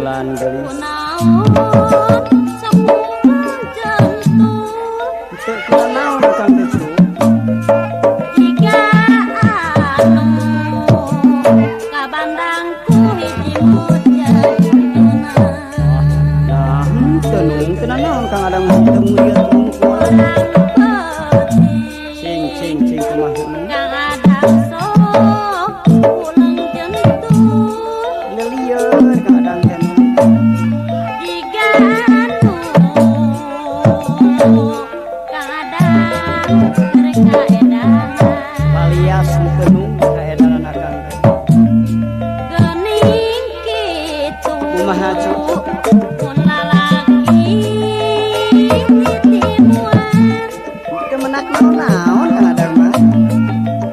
bulan gelis kunaon kang Tecu tenung tenang kang adang temu dia cing kumaha kang adang sok pulang jentu leulieur kang adang tenung jiga anu kang adang mereka edan alias tenung kaedanan akang geuning kitu kumaha cuk menak naon kang adang mah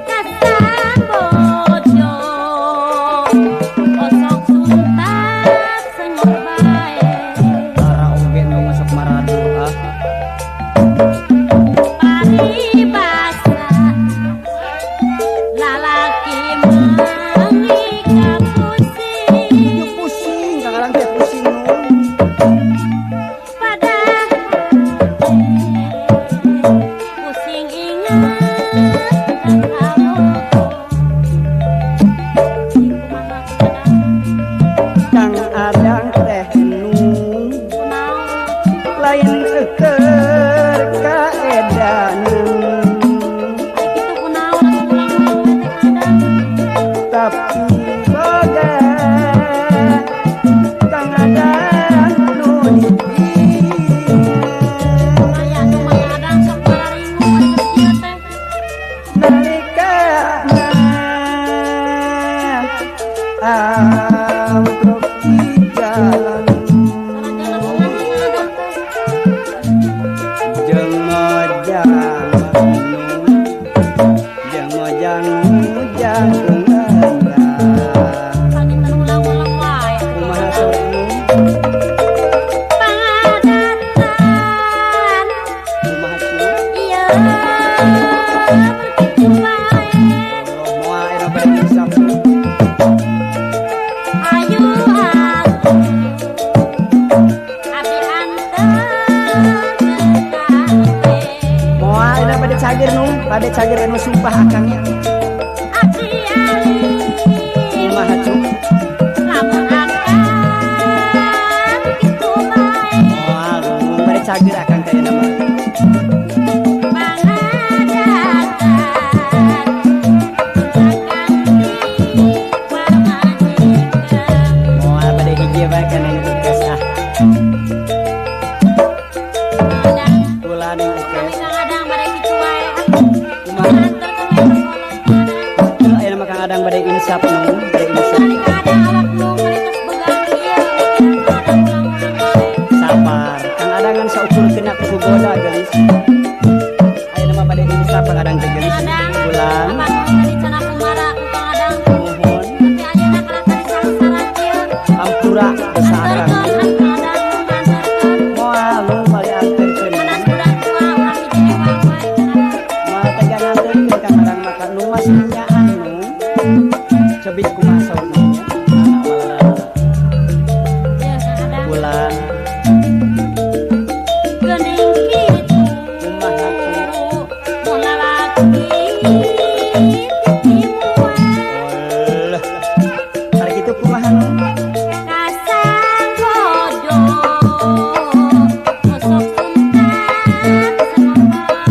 kasabojo osok suntak sengot bae lara oge nu masuk maradu ah paribasa lalaki mangika pusing pusing kang adang teh pusing kang adang teh nung lain eueur kaedanan kitu kunaon tapi boga kang adang nu aya nu mang adang sok bararingu kieu teh nalika ambruk di jalan jeung mojang kumaha soreung pangadatan kumaha cuy ieu begitu bae moal era bade insaf ayu aku abi anteng moal era bade cager nu sumpah akangnya abdi ali kumaha cuy lamun akang kitu bae moal bade cager akang teh nama kadang bade insap nu bade insap kadang awak nu meritos begang ieu sabar kang adangan saukur kena kugoda gelis aya nama bade insap kadang teh gelis bulan dari cenah kumara kang adang mohon tapi ayeuna kalahkan sangsara kieu ampura dosa akang moal nu bali anterkeun panas budak tua urang hiji ewang wae moal tegang anterkeun kang adang maka nu masnya cebit kumaha saunanya bulan geuning kitu kumaha mun lalaki timuan ari kitu kumaha nu kasabojo osok suntak sengot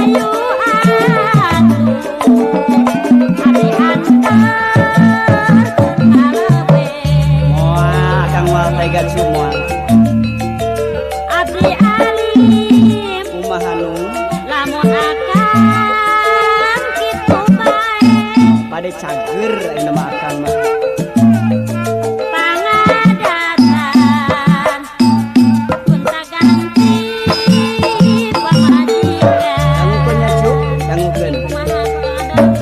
ayu lamun akan kitu bae Pada cager ayo nama akang mah. pangadatan gonta ganti pamajikan Dangukeun nya Cuk, dangukeun. kumaha tukang adang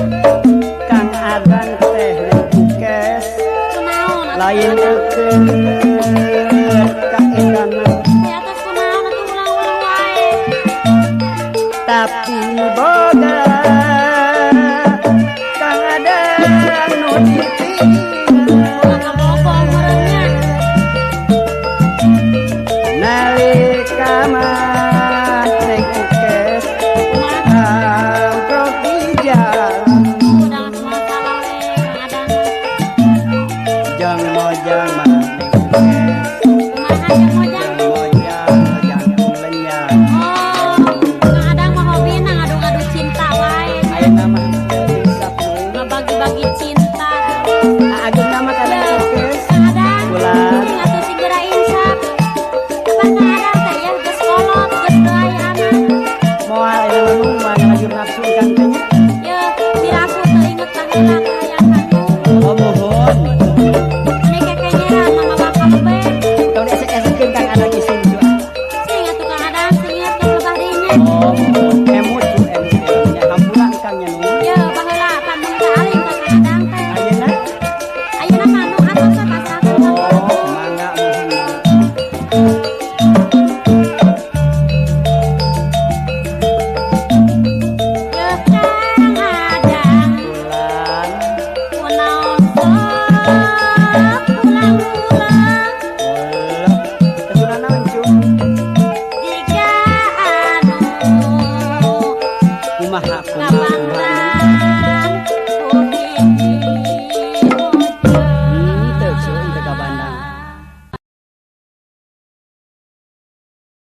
Kang Adang teh lengkukes kunaon lain eukeun kaedana di atas kunaon atuh ulang-ulang wae tapi boga Kang Adang nu ditinggal ulah kabobong meureunnya nalika mah lengkukes kumaha amprok di jalan udah masalah we Kang Adang jang mojang mah lengkukes kumaha jeung mojang mojang lenyang oh Kang Adang mah hobina ngadu-ngadu cinta wae aya nama insap ngebagi-bagi cinta ageuna nama ka lengkukes Kang Adang Ulah. sing atuh sing geura insap apa Kang Adang teh ya geus kolot geus doai anak moal aya lumba ngajur nafsu ikan teh ya diraku teu inget baheula kahayang hantu oh mohon ini kekenyeran mama bakal be tong desa-esakeun Kang Adang isin juga sing atuh Kang Adang sing inget ke lebah dinya oh